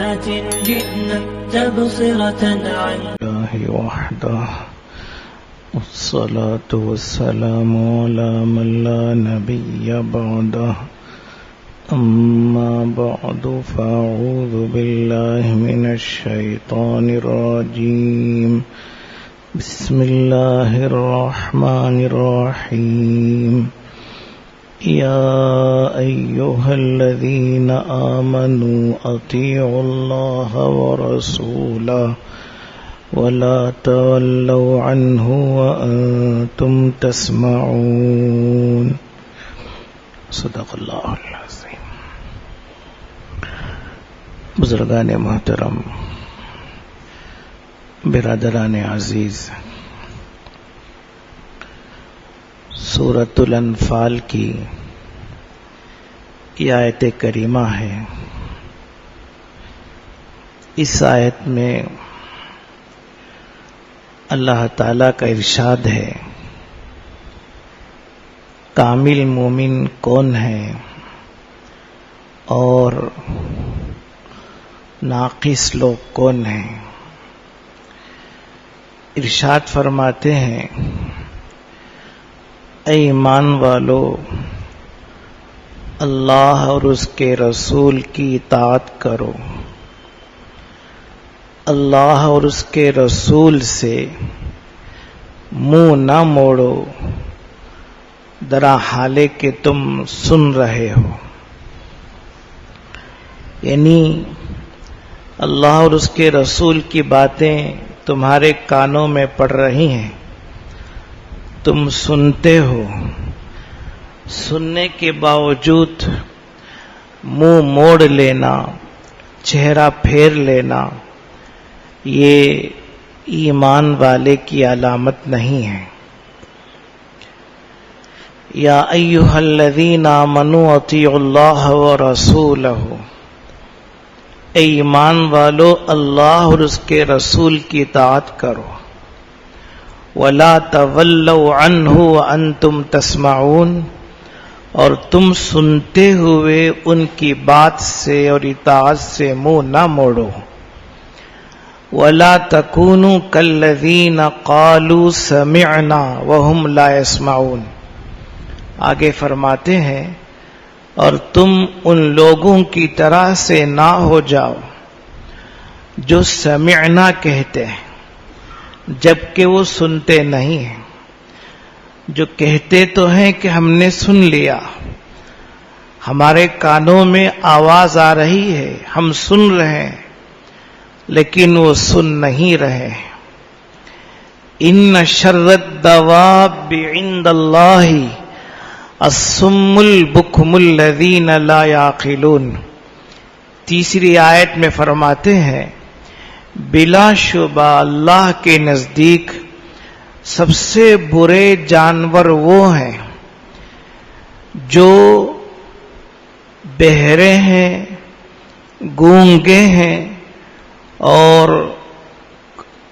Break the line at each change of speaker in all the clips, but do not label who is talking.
آيات جئنا تبصرة عن
الله وحده والصلاة والسلام على من لا نبي بعده أما بعد فأعوذ بالله من الشيطان الرجيم بسم الله الرحمن الرحيم يا أيها الذين آمنوا أطيعوا الله ورسوله ولا تولوا عنه وأنتم تسمعون صدق اللہ العظیم. بزرگان محترم، برادران عزیز، سورۃ الانفال کی یہ آیت کریمہ ہے. اس آیت میں اللہ تعالیٰ کا ارشاد ہے کامل مومن کون ہے اور ناقص لوگ کون ہیں. ارشاد فرماتے ہیں اے ایمان والو، اللہ اور اس کے رسول کی اطاعت کرو، اللہ اور اس کے رسول سے منہ نہ موڑو درا حالے کہ تم سن رہے ہو. یعنی اللہ اور اس کے رسول کی باتیں تمہارے کانوں میں پڑ رہی ہیں، تم سنتے ہو، سننے کے باوجود منہ موڑ لینا، چہرہ پھیر لینا، یہ ایمان والے کی علامت نہیں ہے. یا ایھا الذین آمنوا اطیعوا اللہ ورسولہ، اے ایمان والو اللہ اور اس کے رسول کی اطاعت کرو. وَلَا تَوَلَّوْا عَنْهُ وَأَنْتُمْ تَسْمَعُونَ، اور تم سنتے ہوئے ان کی بات سے اور اطاعت سے منہ نہ موڑو. وَلَا تَكُونُوا كَالَّذِينَ قَالُوا سَمِعْنَا وَهُمْ لَا يَسْمَعُونَ. آگے فرماتے ہیں اور تم ان لوگوں کی طرح سے نہ ہو جاؤ جو سمعنا کہتے ہیں جبکہ وہ سنتے نہیں ہیں. جو کہتے تو ہیں کہ ہم نے سن لیا، ہمارے کانوں میں آواز آ رہی ہے، ہم سن رہے ہیں، لیکن وہ سن نہیں رہے. ان شر الدواب عند اللہ الصم البکم الذین لا یعقلون. تیسری آیت میں فرماتے ہیں بلا شبہ اللہ کے نزدیک سب سے برے جانور وہ ہیں جو بہرے ہیں، گونگے ہیں اور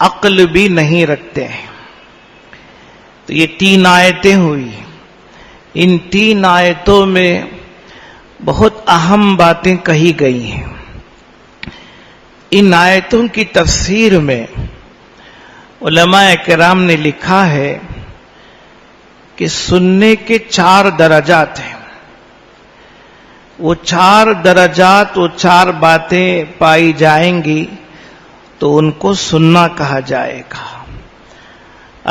عقل بھی نہیں رکھتے ہیں. تو یہ 3 آیتیں ہوئی. ان 3 آیتوں میں بہت اہم باتیں کہی گئی ہیں. ان آیتوں کی تفسیر میں علماء کرام نے لکھا ہے کہ سننے کے 4 درجات ہیں. وہ 4 درجات، وہ 4 باتیں پائی جائیں گی تو ان کو سننا کہا جائے گا.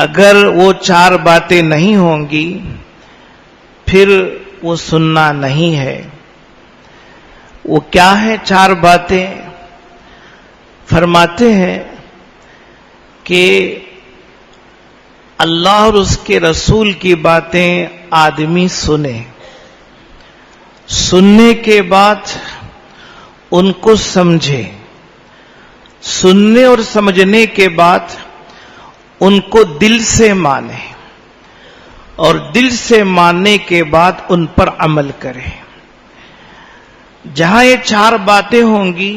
اگر وہ 4 باتیں نہیں ہوں گی پھر وہ سننا نہیں ہے. وہ کیا ہے 4 باتیں؟ فرماتے ہیں کہ اللہ اور اس کے رسول کی باتیں آدمی سنے، سننے کے بعد ان کو سمجھے، سننے اور سمجھنے کے بعد ان کو دل سے مانے، اور دل سے ماننے کے بعد ان پر عمل کرے. جہاں یہ 4 باتیں ہوں گی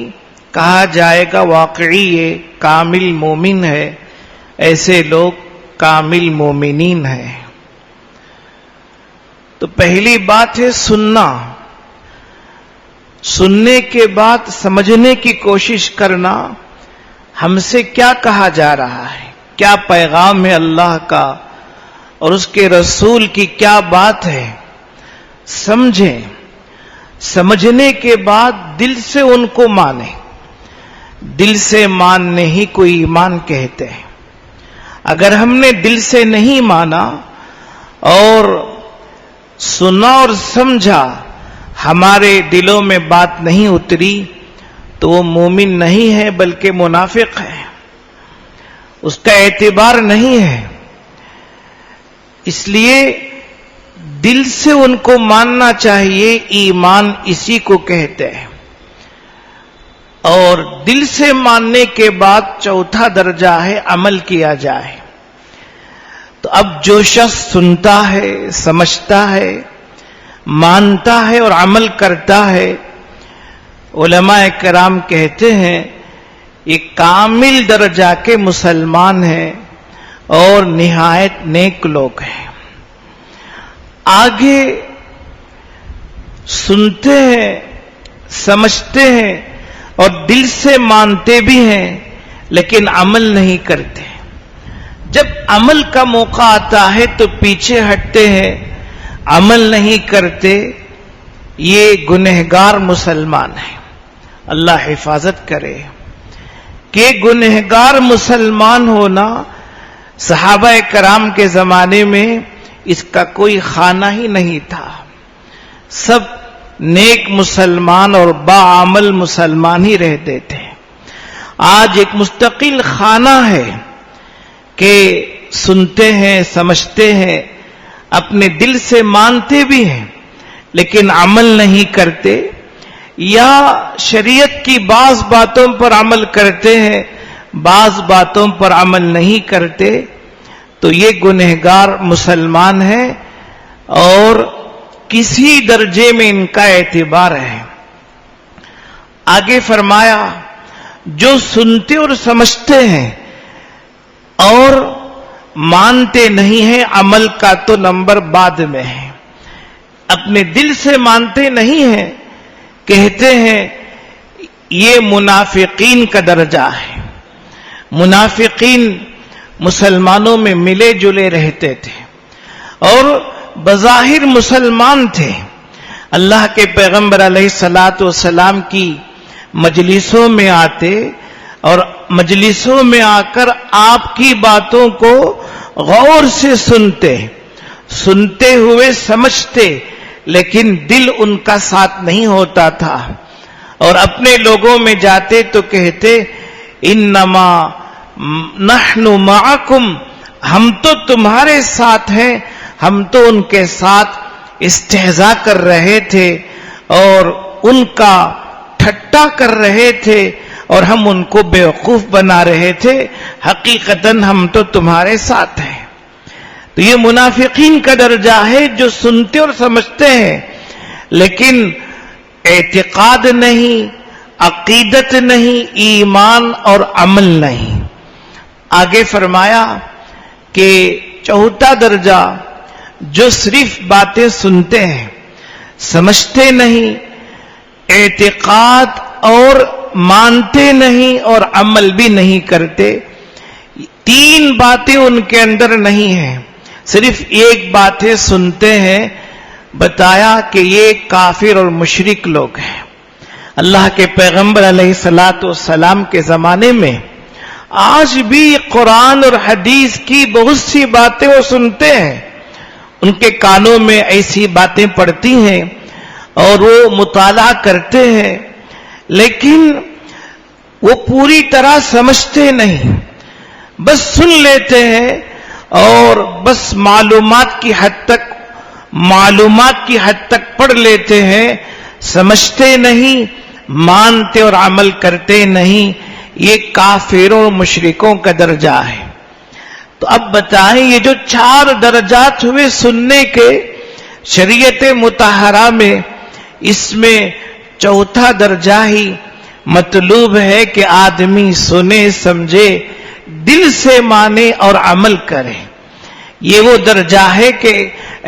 کہا جائے گا واقعی یہ کامل مومن ہے، ایسے لوگ کامل مومنین ہیں. تو پہلی بات ہے سننا. سننے کے بعد سمجھنے کی کوشش کرنا ہم سے کیا کہا جا رہا ہے، کیا پیغام ہے اللہ کا اور اس کے رسول کی کیا بات ہے، سمجھیں، سمجھنے کے بعد دل سے ان کو مانیں۔ دل سے ماننے ہی کوئی ایمان کہتے ہیں۔ اگر ہم نے دل سے نہیں مانا اور سنا اور سمجھا، ہمارے دلوں میں بات نہیں اتری، تو وہ مومن نہیں ہے بلکہ منافق ہے، اس کا اعتبار نہیں ہے۔ اس لیے دل سے ان کو ماننا چاہیے، ایمان اسی کو کہتے ہیں۔ اور دل سے ماننے کے بعد چوتھا درجہ ہے عمل کیا جائے۔ تو اب جو شخص سنتا ہے، سمجھتا ہے، مانتا ہے اور عمل کرتا ہے، علماء کرام کہتے ہیں یہ کامل درجہ کے مسلمان ہیں اور نہایت نیک لوگ ہیں۔ آگے سنتے ہیں، سمجھتے ہیں اور دل سے مانتے بھی ہیں، لیکن عمل نہیں کرتے۔ جب عمل کا موقع آتا ہے تو پیچھے ہٹتے ہیں، عمل نہیں کرتے، یہ گنہگار مسلمان ہیں۔ اللہ حفاظت کرے کہ گنہگار مسلمان ہونا صحابہ کرام کے زمانے میں اس کا کوئی خانہ ہی نہیں تھا، سب نیک مسلمان اور باعمل مسلمان ہی رہتے تھے۔ آج ایک مستقل خانہ ہے کہ سنتے ہیں، سمجھتے ہیں، اپنے دل سے مانتے بھی ہیں لیکن عمل نہیں کرتے، یا شریعت کی بعض باتوں پر عمل کرتے ہیں، بعض باتوں پر عمل نہیں کرتے، تو یہ گنہگار مسلمان ہے اور کسی درجے میں ان کا اعتبار ہے۔ آگے فرمایا جو سنتے اور سمجھتے ہیں اور مانتے نہیں ہیں، عمل کا تو نمبر بعد میں ہے۔ اپنے دل سے مانتے نہیں ہیں، کہتے ہیں، یہ منافقین کا درجہ ہے۔ منافقین مسلمانوں میں ملے جلے رہتے تھے اور بظاہر مسلمان تھے، اللہ کے پیغمبر علیہ الصلوۃ والسلام کی مجلسوں میں آتے اور مجلسوں میں آ کر آپ کی باتوں کو غور سے سنتے ہوئے سمجھتے، لیکن دل ان کا ساتھ نہیں ہوتا تھا، اور اپنے لوگوں میں جاتے تو کہتے انما نحن معکم، ہم تو تمہارے ساتھ ہیں، ہم تو ان کے ساتھ استہزاء کر رہے تھے اور ان کا ٹھٹا کر رہے تھے اور ہم ان کو بیوقوف بنا رہے تھے، حقیقتاً ہم تو تمہارے ساتھ ہیں۔ تو یہ منافقین کا درجہ ہے جو سنتے اور سمجھتے ہیں لیکن اعتقاد نہیں، عقیدت نہیں، ایمان اور عمل نہیں۔ آگے فرمایا کہ چوتھا درجہ جو صرف باتیں سنتے ہیں، سمجھتے نہیں، اعتقاد اور مانتے نہیں اور عمل بھی نہیں کرتے، تین باتیں ان کے اندر نہیں ہیں، صرف ایک باتیں سنتے ہیں، بتایا کہ یہ کافر اور مشرک لوگ ہیں۔ اللہ کے پیغمبر علیہ الصلوۃ والسلام کے زمانے میں آج بھی قرآن اور حدیث کی بہت سی باتیں وہ سنتے ہیں، ان کے کانوں میں ایسی باتیں پڑتی ہیں اور وہ مطالعہ کرتے ہیں، لیکن وہ پوری طرح سمجھتے نہیں، بس سن لیتے ہیں اور بس معلومات کی حد تک پڑھ لیتے ہیں، سمجھتے نہیں، مانتے اور عمل کرتے نہیں۔ یہ کافروں اور مشرکوں کا درجہ ہے۔ تو اب بتائیں یہ جو 4 درجات ہوئے سننے کے شریعت مطہرہ میں، اس میں چوتھا درجہ ہی مطلوب ہے کہ آدمی سنے، سمجھے، دل سے مانے اور عمل کرے۔ یہ وہ درجہ ہے کہ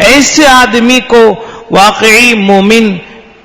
ایسے آدمی کو واقعی مومن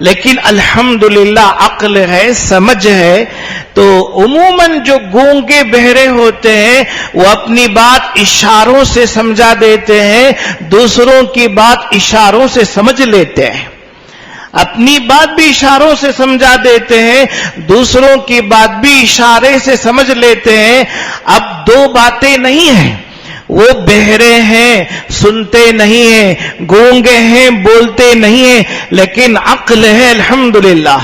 لیکن الحمدللہ عقل ہے، سمجھ ہے، تو عموماً جو گونگے بہرے ہوتے ہیں وہ اپنی بات اشاروں سے سمجھا دیتے ہیں، دوسروں کی بات اشاروں سے سمجھ لیتے ہیں، اپنی بات بھی اشاروں سے سمجھا دیتے ہیں، دوسروں کی بات بھی اشارے سے سمجھ لیتے ہیں۔ اب دو باتیں نہیں ہیں، وہ بہرے ہیں، سنتے نہیں ہیں، گونگے ہیں، بولتے نہیں ہیں، لیکن عقل ہے الحمدللہ۔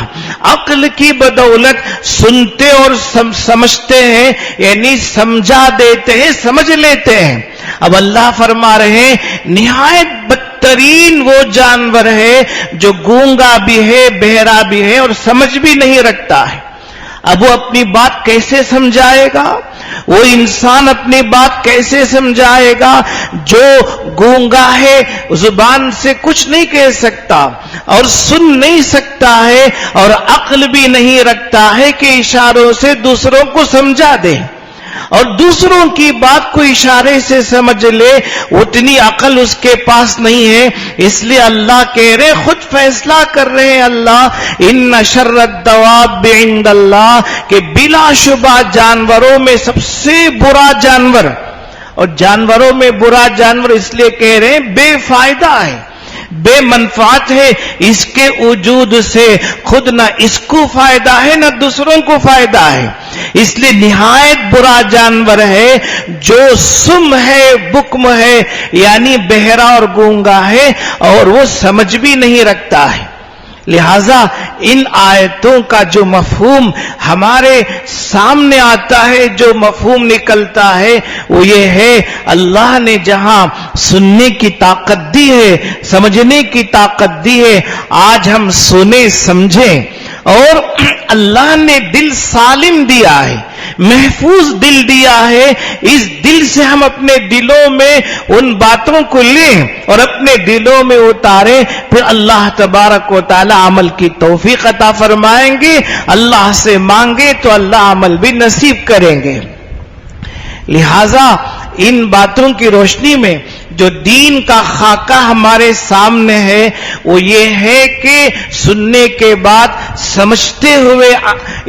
عقل کی بدولت سنتے اور سمجھتے ہیں، یعنی سمجھا دیتے ہیں، سمجھ لیتے ہیں۔ اب اللہ فرما رہے ہیں نہایت بدترین وہ جانور ہے جو گونگا بھی ہے، بہرا بھی ہے اور سمجھ بھی نہیں رکھتا ہے۔ اب وہ اپنی بات کیسے سمجھائے گا؟ وہ انسان اپنی بات کیسے سمجھائے گا جو گونگا ہے، زبان سے کچھ نہیں کہہ سکتا اور سن نہیں سکتا ہے اور عقل بھی نہیں رکھتا ہے کہ اشاروں سے دوسروں کو سمجھا دے اور دوسروں کی بات کو اشارے سے سمجھ لے، اتنی عقل اس کے پاس نہیں ہے۔ اس لیے اللہ کہہ رہے، خود فیصلہ کر رہے ہیں اللہ، ان شر الدواب عند اللہ، کہ بلا شبہ جانوروں میں سب سے برا جانور، اور جانوروں میں برا جانور اس لیے کہہ رہے ہیں بے فائدہ ہے، بے منفعت ہے، اس کے وجود سے خود نہ اس کو فائدہ ہے نہ دوسروں کو فائدہ ہے، اس لیے نہایت برا جانور ہے جو سم ہے، بکم ہے، یعنی بہرا اور گونگا ہے اور وہ سمجھ بھی نہیں رکھتا ہے۔ لہذا ان آیتوں کا جو مفہوم ہمارے سامنے آتا ہے، جو مفہوم نکلتا ہے وہ یہ ہے، اللہ نے جہاں سننے کی طاقت دی ہے، سمجھنے کی طاقت دی ہے، آج ہم سنیں سمجھیں، اور اللہ نے دل سالم دیا ہے، محفوظ دل دیا ہے، اس دل سے ہم اپنے دلوں میں ان باتوں کو لیں اور اپنے دلوں میں اتاریں، پھر اللہ تبارک و تعالی عمل کی توفیق عطا فرمائیں گے، اللہ سے مانگے تو اللہ عمل بھی نصیب کریں گے۔ لہذا ان باتوں کی روشنی میں جو دین کا خاکہ ہمارے سامنے ہے وہ یہ ہے کہ سننے کے بعد سمجھتے ہوئے،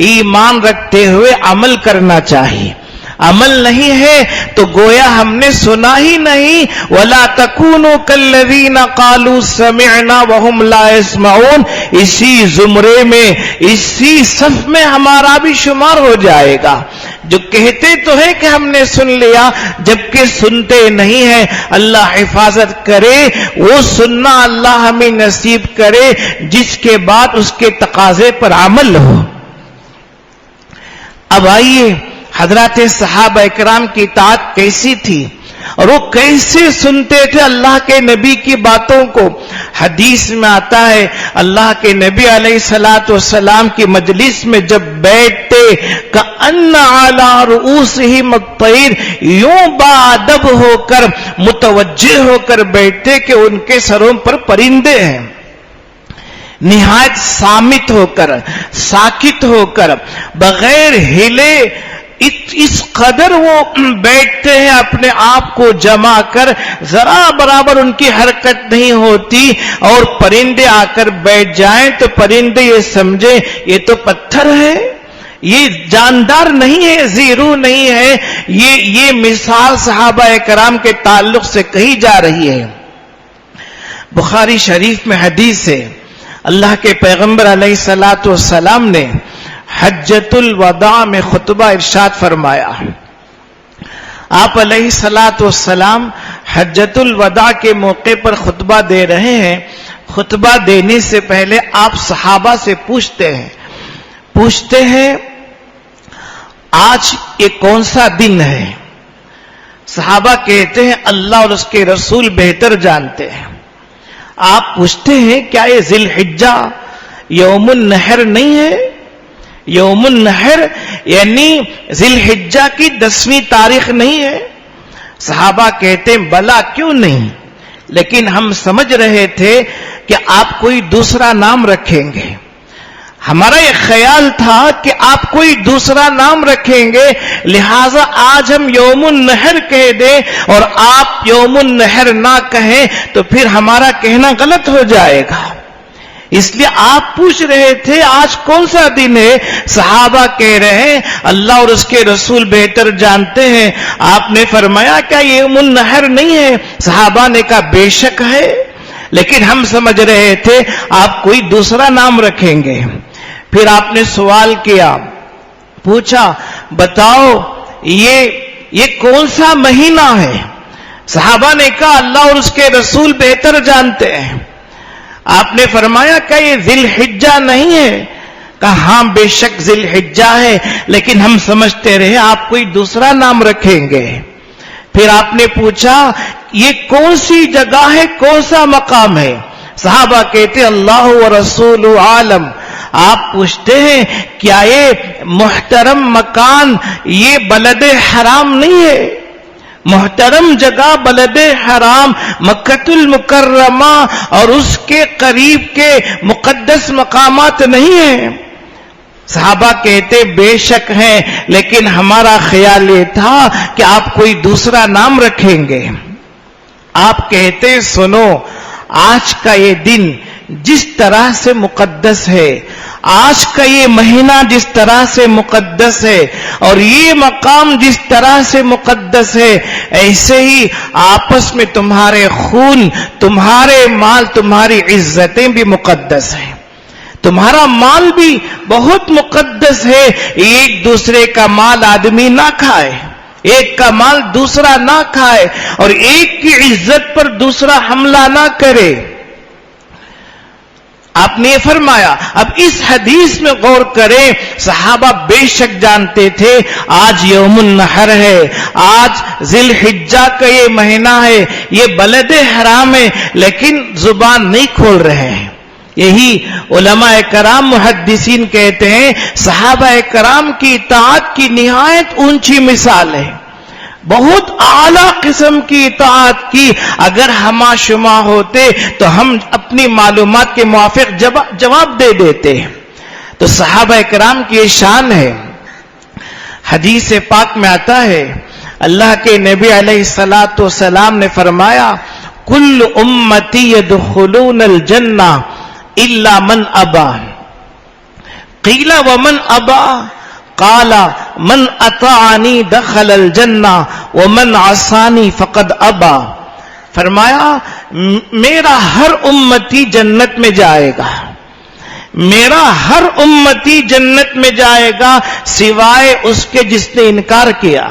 ایمان رکھتے ہوئے عمل کرنا چاہیے۔ عمل نہیں ہے تو گویا ہم نے سنا ہی نہیں۔ وَلَا تَكُونُوا كَالَّذِينَ قَالُوا سَمِعْنَا وَهُمْ لَا يَسْمَعُونَ، اسی زمرے میں، اسی صف میں ہمارا بھی شمار ہو جائے گا جو کہتے تو ہے کہ ہم نے سن لیا جبکہ سنتے نہیں ہیں۔ اللہ حفاظت کرے، وہ سننا اللہ ہمیں نصیب کرے جس کے بعد اس کے تقاضے پر عمل ہو۔ اب آئیے حضرات صحابہ اکرام کی اطاعت کیسی تھی اور وہ کیسے سنتے تھے اللہ کے نبی کی باتوں کو۔ حدیث میں آتا ہے اللہ کے نبی علیہ الصلوۃ والسلام کی مجلس میں جب بیٹھتے کأن علی رؤوسہم الطیر، یوں باادب ہو کر، متوجہ ہو کر بیٹھتے کہ ان کے سروں پر پرندے ہیں، نہایت صامت ہو کر، ساکت ہو کر، بغیر ہلے، اس قدر وہ بیٹھتے ہیں اپنے آپ کو جمع کر، ذرا برابر ان کی حرکت نہیں ہوتی، اور پرندے آ کر بیٹھ جائیں تو پرندے یہ سمجھیں یہ تو پتھر ہے، یہ جاندار نہیں ہے، زیرو نہیں ہے۔ یہ مثال صحابہ کرام کے تعلق سے کہی جا رہی ہے۔ بخاری شریف میں حدیث ہے، اللہ کے پیغمبر علیہ الصلوۃ والسلام نے حجۃ الوداع میں خطبہ ارشاد فرمایا۔ آپ علیہ الصلوۃ والسلام حجۃ الوداع کے موقع پر خطبہ دے رہے ہیں۔ خطبہ دینے سے پہلے آپ صحابہ سے پوچھتے ہیں آج یہ کون سا دن ہے؟ صحابہ کہتے ہیں اللہ اور اس کے رسول بہتر جانتے ہیں۔ آپ پوچھتے ہیں کیا یہ ذی الحجہ یوم النحر نہیں ہے؟ یوم النحر یعنی ذی الحجہ کی 10ویں تاریخ نہیں ہے؟ صحابہ کہتے ہیں بلا کیوں نہیں، لیکن ہم سمجھ رہے تھے کہ آپ کوئی دوسرا نام رکھیں گے، ہمارا یہ خیال تھا کہ آپ کوئی دوسرا نام رکھیں گے، لہذا آج ہم یوم النحر کہہ دیں اور آپ یوم النحر نہ کہیں تو پھر ہمارا کہنا غلط ہو جائے گا۔ اس لیے آپ پوچھ رہے تھے آج کون سا دن ہے؟ صحابہ کہہ رہے ہیں اللہ اور اس کے رسول بہتر جانتے ہیں. آپ نے فرمایا کیا یہ یوم النحر نہیں ہے؟ صحابہ نے کہا بے شک ہے، لیکن ہم سمجھ رہے تھے آپ کوئی دوسرا نام رکھیں گے. پھر آپ نے سوال کیا، پوچھا بتاؤ یہ کون سا مہینہ ہے؟ صحابہ نے کہا اللہ اور اس کے رسول بہتر جانتے ہیں. آپ نے فرمایا کہ یہ ذی الحجہ نہیں ہے؟ کہا ہاں بے شک ذی الحجہ ہے، لیکن ہم سمجھتے رہے آپ کوئی دوسرا نام رکھیں گے. پھر آپ نے پوچھا یہ کون سی جگہ ہے، کون سا مقام ہے؟ صحابہ کہتے اللہ و رسول عالم. آپ پوچھتے ہیں کیا یہ محترم مکان یہ بلد حرام نہیں ہے؟ محترم جگہ بلد حرام مکۃ المکرمہ اور اس کے قریب کے مقدس مقامات نہیں ہیں؟ صحابہ کہتے بے شک ہیں، لیکن ہمارا خیال یہ تھا کہ آپ کوئی دوسرا نام رکھیں گے. آپ کہتے سنو، آج کا یہ دن جس طرح سے مقدس ہے، آج کا یہ مہینہ جس طرح سے مقدس ہے، اور یہ مقام جس طرح سے مقدس ہے، ایسے ہی آپس میں تمہارے خون، تمہارے مال، تمہاری عزتیں بھی مقدس ہیں. تمہارا مال بھی بہت مقدس ہے. ایک دوسرے کا مال آدمی نہ کھائے، ایک کا مال دوسرا نہ کھائے، اور ایک کی عزت پر دوسرا حملہ نہ کرے. آپ نے فرمایا. اب اس حدیث میں غور کریں، صحابہ بے شک جانتے تھے آج یوم النحر ہے، آج ذی الحجہ کا یہ مہینہ ہے، یہ بلد حرام ہے، لیکن زبان نہیں کھول رہے ہیں. یہی علماء کرام محدثین کہتے ہیں صحابہ کرام کی اطاعت کی نہایت اونچی مثال ہے، بہت اعلیٰ قسم کی اطاعت کی. اگر ہما شما ہوتے تو ہم اپنی معلومات کے موافق جواب دے دیتے. تو صحابہ کرام کی یہ شان ہے. حدیث پاک میں آتا ہے اللہ کے نبی علیہ الصلوۃ والسلام نے فرمایا کل امتی يدخلون الجنہ الا من ابا. قیل ومن ابا؟ قال من اطاعنی دخل الجنہ ومن عصانی فقد ابا. فرمایا میرا ہر امتی جنت میں جائے گا، میرا ہر امتی جنت میں جائے گا سوائے اس کے جس نے انکار کیا،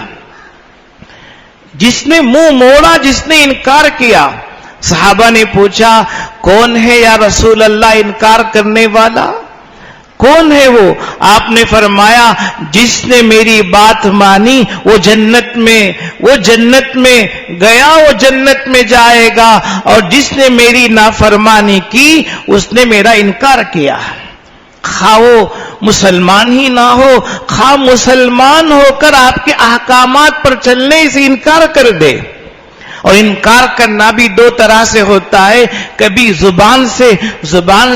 جس نے منہ موڑا، جس نے انکار کیا. صحابہ نے پوچھا کون ہے یا رسول اللہ انکار کرنے والا؟ کون ہے وہ؟ آپ نے فرمایا جس نے میری بات مانی وہ جنت میں گیا، وہ جنت میں جائے گا، اور جس نے میری نافرمانی کی اس نے میرا انکار کیا. خواہ وہ مسلمان ہی نہ ہو، خواہ مسلمان ہو کر آپ کے احکامات پر چلنے سے انکار کر دے. اور انکار کرنا بھی دو طرح سے ہوتا ہے، کبھی زبان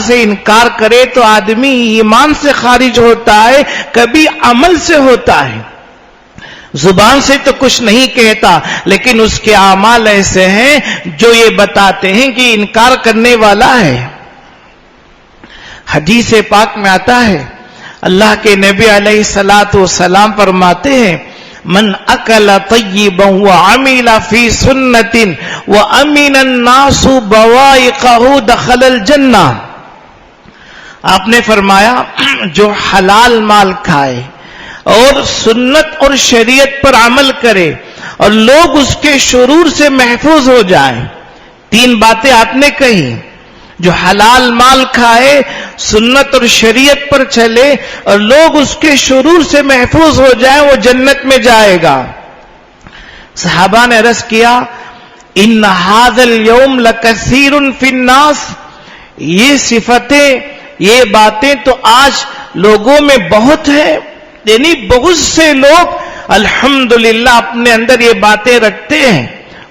سے انکار کرے تو آدمی ایمان سے خارج ہوتا ہے، کبھی عمل سے ہوتا ہے. زبان سے تو کچھ نہیں کہتا، لیکن اس کے اعمال ایسے ہیں جو یہ بتاتے ہیں کہ انکار کرنے والا ہے. حدیث پاک میں آتا ہے اللہ کے نبی علیہ الصلوۃ والسلام فرماتے ہیں من اکل طیبا وعمل فی سنت وامن الناس بوائقہ دخل الجنہ. آپ نے فرمایا جو حلال مال کھائے اور سنت اور شریعت پر عمل کرے اور لوگ اس کے شرور سے محفوظ ہو جائیں. تین باتیں آپ نے کہی، جو حلال مال کھائے، سنت اور شریعت پر چلے اور لوگ اس کے شرور سے محفوظ ہو جائیں وہ جنت میں جائے گا. صحابہ نے عرض کیا ان ھذا اليوم لکثیر فی الناس. یہ صفتیں، یہ باتیں تو آج لوگوں میں بہت ہے، یعنی بہت سے لوگ الحمدللہ اپنے اندر یہ باتیں رکھتے ہیں،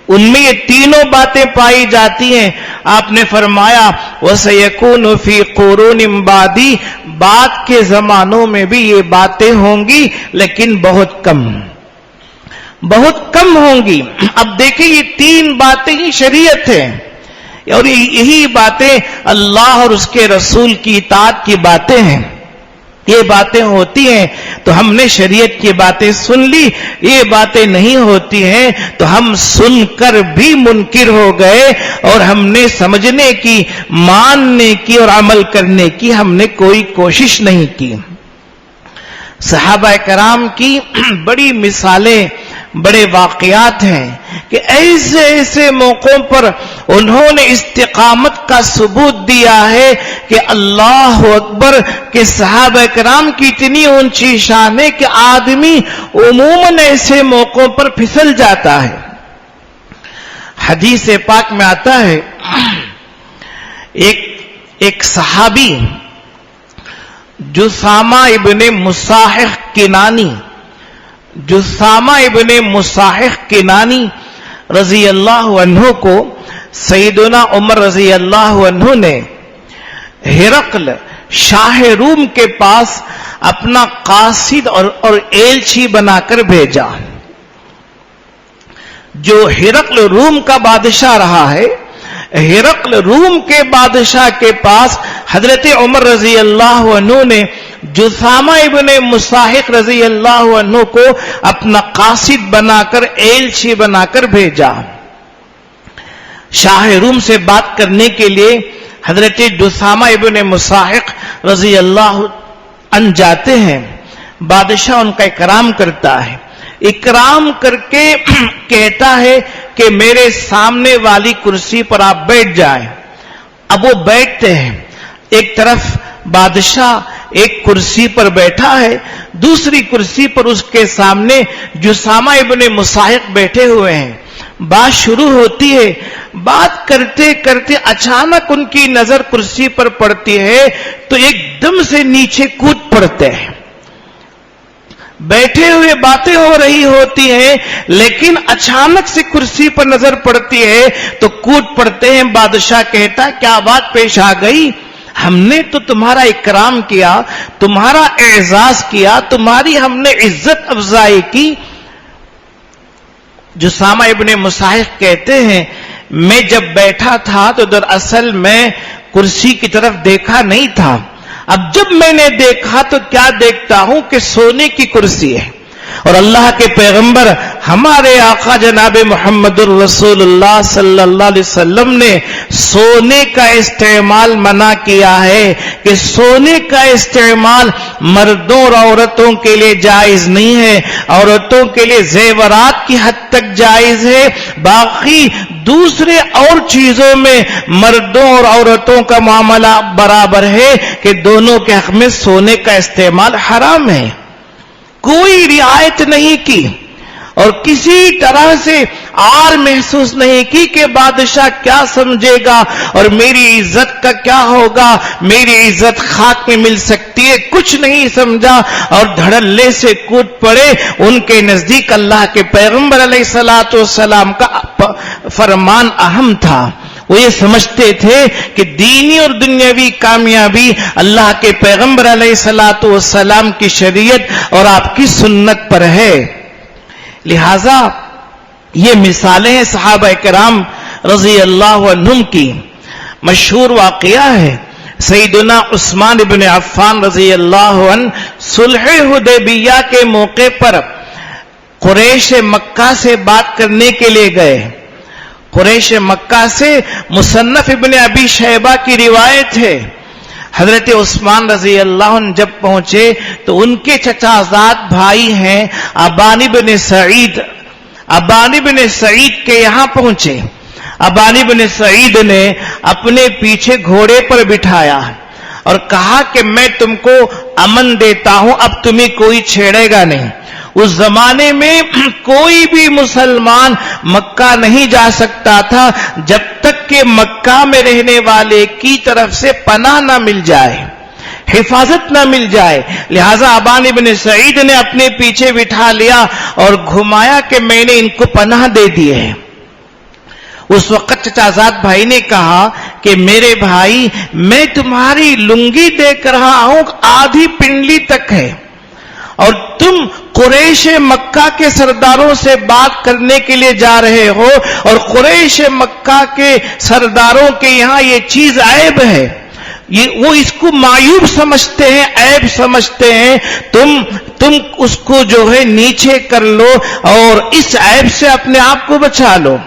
ان میں یہ تینوں باتیں پائی جاتی ہیں. آپ نے فرمایا وَسَيَكُونُ فِي قُرُونٍ بَعْدِي، بعد کے زمانوں میں بھی یہ باتیں ہوں گی لیکن بہت کم ہوں گی. اب دیکھیں یہ تین باتیں ہی شریعت ہیں. اور یہی باتیں اللہ اور اس کے رسول کی اطاعت کی باتیں ہیں. یہ باتیں ہوتی ہیں تو ہم نے شریعت کی باتیں سن لی، یہ باتیں نہیں ہوتی ہیں تو ہم سن کر بھی منکر ہو گئے اور ہم نے سمجھنے کی، ماننے کی اور عمل کرنے کی ہم نے کوئی کوشش نہیں کی. صحابہ کرام کی بڑی مثالیں، بڑے واقعات ہیں کہ ایسے ایسے موقعوں پر انہوں نے استقامت کا ثبوت دیا ہے کہ اللہ اکبر کہ صحابہ کرام کی اتنی اونچی شان ہے کہ آدمی عموماً ایسے موقعوں پر پھسل جاتا ہے. حدیث پاک میں آتا ہے ایک صحابی جثامہ ابن مصاحق کنانی، جثامہ ابن مصاحق کنانی رضی اللہ عنہ کو سیدنا عمر رضی اللہ عنہ نے ہرقل شاہ روم کے پاس اپنا قاصد اور ایلچی بنا کر بھیجا. جو ہرقل روم کا بادشاہ رہا ہے، ہرقل روم کے بادشاہ کے پاس حضرت عمر رضی اللہ عنہ نے جثامہ ابن مصاحق رضی اللہ عنہ کو اپنا قاصد بنا کر، ایلچی بنا کر بھیجا. شاہ روم سے بات کرنے کے لیے حضرت جثامہ ابن مصاحق رضی اللہ عنہ جاتے ہیں. بادشاہ ان کا اکرام کرتا ہے، اکرام کر کے کہتا ہے کہ میرے سامنے والی کرسی پر آپ بیٹھ جائیں. اب وہ بیٹھتے ہیں. ایک طرف بادشاہ ایک کرسی پر بیٹھا ہے، دوسری کرسی پر اس کے سامنے جثامہ ابن مصاحق بیٹھے ہوئے ہیں. بات شروع ہوتی ہے، بات کرتے کرتے اچانک ان کی نظر کرسی پر پڑتی ہے تو ایک دم سے نیچے کود پڑتے ہیں. بیٹھے ہوئے باتیں ہو رہی ہوتی ہیں لیکن اچانک سے کرسی پر نظر پڑتی ہے تو کود پڑتے ہیں. بادشاہ کہتا ہے کیا بات پیش آ گئی؟ ہم نے تو تمہارا اکرام کیا، تمہارا اعزاز کیا، تمہاری ہم نے عزت افزائی کی. جثامہ ابن مصاحق کہتے ہیں میں جب بیٹھا تھا تو دراصل میں کرسی کی طرف دیکھا نہیں تھا. اب جب میں نے دیکھا تو کیا دیکھتا ہوں کہ سونے کی کرسی ہے، اور اللہ کے پیغمبر ہمارے آقا جناب محمد الرسول اللہ صلی اللہ علیہ وسلم نے سونے کا استعمال منع کیا ہے کہ سونے کا استعمال مردوں اور عورتوں کے لیے جائز نہیں ہے. عورتوں کے لیے زیورات کی حد تک جائز ہے، باقی دوسرے اور چیزوں میں مردوں اور عورتوں کا معاملہ برابر ہے کہ دونوں کے حق میں سونے کا استعمال حرام ہے. کوئی رعایت نہیں کی اور کسی طرح سے آر محسوس نہیں کی کہ بادشاہ کیا سمجھے گا اور میری عزت کا کیا ہوگا، میری عزت خاک میں مل سکتی ہے. کچھ نہیں سمجھا اور دھڑلے سے کود پڑے. ان کے نزدیک اللہ کے پیغمبر علیہ الصلوۃ والسلام کا فرمان اہم تھا. وہ یہ سمجھتے تھے کہ دینی اور دنیاوی کامیابی اللہ کے پیغمبر علیہ الصلوۃ والسلام کی شریعت اور آپ کی سنت پر ہے. لہذا یہ مثالیں ہیں صحابہ کرام رضی اللہ عنہم کی. مشہور واقعہ ہے سیدنا عثمان بن عفان رضی اللہ عنہ صلح حدیبیہ کے موقع پر قریش مکہ سے بات کرنے کے لیے گئے. قریش مکہ سے مصنف ابن ابی شیبہ کی روایت ہے. حضرت عثمان رضی اللہ عنہ جب پہنچے تو ان کے چچا زاد بھائی ہیں ابان بن سعید، ابان بن سعید کے یہاں پہنچے. ابان بن سعید نے اپنے پیچھے گھوڑے پر بٹھایا اور کہا کہ میں تم کو امن دیتا ہوں، اب تمہیں کوئی چھیڑے گا نہیں. اس زمانے میں کوئی بھی مسلمان مکہ نہیں جا سکتا تھا جب تک کہ مکہ میں رہنے والے کی طرف سے پناہ نہ مل جائے، حفاظت نہ مل جائے. لہذا ابان بن سعید نے اپنے پیچھے بٹھا لیا اور گھمایا کہ میں نے ان کو پناہ دے دی ہے. اس وقت چچا زاد بھائی نے کہا کہ میرے بھائی میں تمہاری لنگی دیکھ رہا ہوں آدھی پنڈلی تک ہے اور تم قریش مکہ کے سرداروں سے بات کرنے کے لیے جا رہے ہو اور قریش مکہ کے سرداروں کے یہاں یہ چیز عیب ہے، وہ اس کو معیوب سمجھتے ہیں، عیب سمجھتے ہیں، تم اس کو جو ہے نیچے کر لو اور اس عیب سے اپنے آپ کو بچا لو۔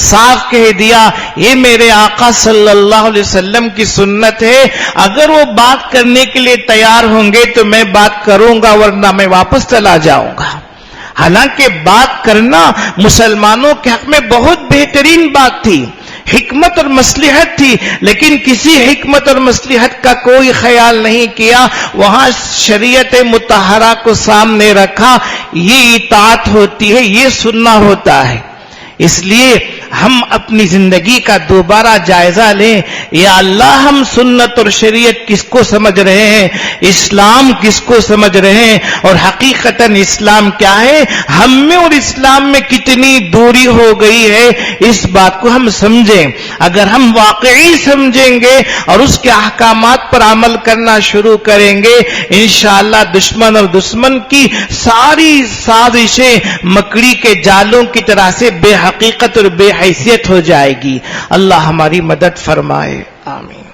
صاف کہہ دیا یہ میرے آقا صلی اللہ علیہ وسلم کی سنت ہے، اگر وہ بات کرنے کے لیے تیار ہوں گے تو میں بات کروں گا، ورنہ میں واپس چلا جاؤں گا۔ حالانکہ بات کرنا مسلمانوں کے حق میں بہت بہترین بات تھی، حکمت اور مصلحت تھی، لیکن کسی حکمت اور مصلحت کا کوئی خیال نہیں کیا، وہاں شریعت مطہرہ کو سامنے رکھا، یہ اطاعت ہوتی ہے، یہ سننا ہوتا ہے۔ اس لیے ہم اپنی زندگی کا دوبارہ جائزہ لیں، یا اللہ ہم سنت اور شریعت کس کو سمجھ رہے ہیں، اسلام کس کو سمجھ رہے ہیں، اور حقیقتاً اسلام کیا ہے، ہم میں اور اسلام میں کتنی دوری ہو گئی ہے، اس بات کو ہم سمجھیں۔ اگر ہم واقعی سمجھیں گے اور اس کے احکامات پر عمل کرنا شروع کریں گے، انشاءاللہ دشمن اور دشمن کی ساری سازشیں مکڑی کے جالوں کی طرح سے بے حقیقت اور بے حیثیت ہو جائے گی۔ اللہ ہماری مدد فرمائے، آمین۔